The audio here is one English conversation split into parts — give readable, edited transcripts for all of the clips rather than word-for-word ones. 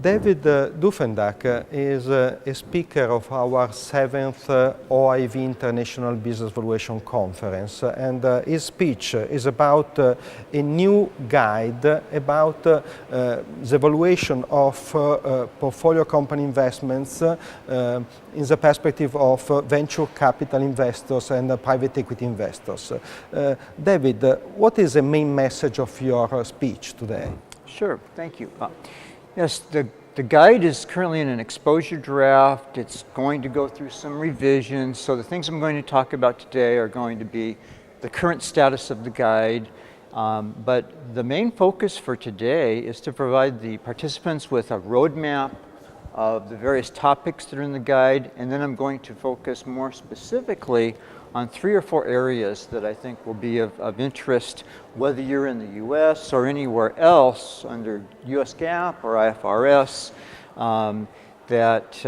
David Dufendach is a speaker of our 7th OIV International Business Valuation Conference, and his speech is about a new guide about the valuation of portfolio company investments in the perspective of venture capital investors and private equity investors. David, what is the main message of your speech today? Sure, thank you. Yes, the guide is currently in an exposure draft. It's going to go through some revisions. So the things I'm going to talk about today are going to be the current status of the guide. But the main focus for today is to provide the participants with a roadmap of the various topics that are in the guide. And then I'm going to focus more specifically on 3 or 4 areas that I think will be of interest, whether you're in the US or anywhere else under US GAAP or IFRS, that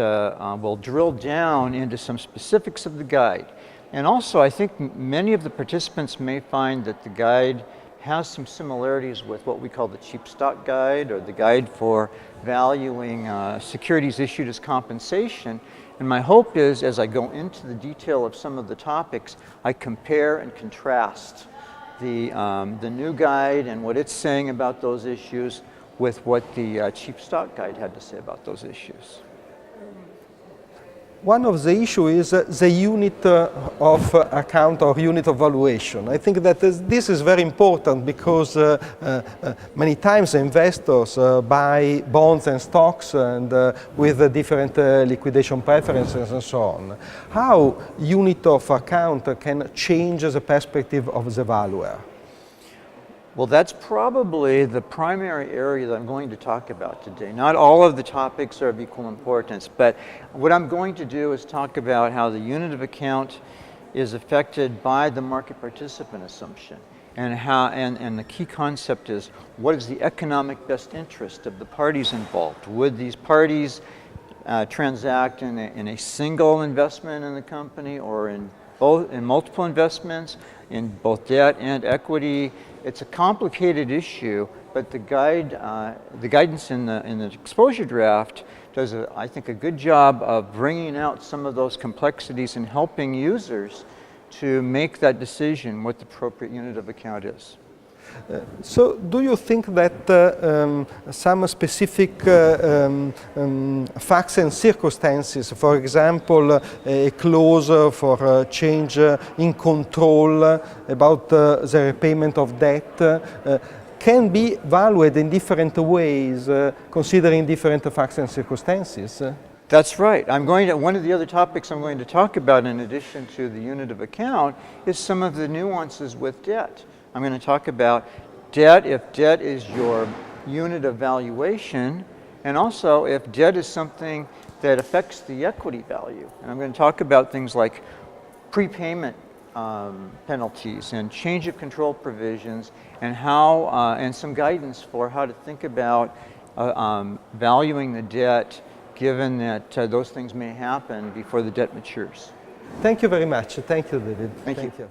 will drill down into some specifics of the guide. And also, I think many of the participants may find that the guide has some similarities with what we call the cheap stock guide, or the guide for valuing securities issued as compensation. And my hope is, as I go into the detail of some of the topics, I compare and contrast the new guide and what it's saying about those issues with what the cheap stock guide had to say about those issues. One of the issues is the unit of account or unit of valuation. I think that this is very important because many times investors buy bonds and stocks and with different liquidation preferences and so on. How unit of account can change the perspective of the valuer? Well, that's probably the primary area that I'm going to talk about today. Not all of the topics are of equal importance, but what I'm going to do is talk about how the unit of account is affected by the market participant assumption, and how, and the key concept is, what is the economic best interest of the parties involved? Would these parties transact in a single investment in the company, or in multiple investments, in both debt and equity? It's a complicated issue, but the guidance in the exposure draft does, I think, a good job of bringing out some of those complexities and helping users to make that decision what the appropriate unit of account is. So do you think that some specific facts and circumstances, for example, a clause for change in control about the repayment of debt, can be valued in different ways, considering different facts and circumstances? That's right. One of the other topics I'm going to talk about, in addition to the unit of account, is some of the nuances with debt. I'm going to talk about debt, if debt is your unit of valuation, and also if debt is something that affects the equity value. And I'm going to talk about things like prepayment penalties and change of control provisions, and how and some guidance for how to think about valuing the debt, given that those things may happen before the debt matures. Thank you very much. Thank you, David. Thank you.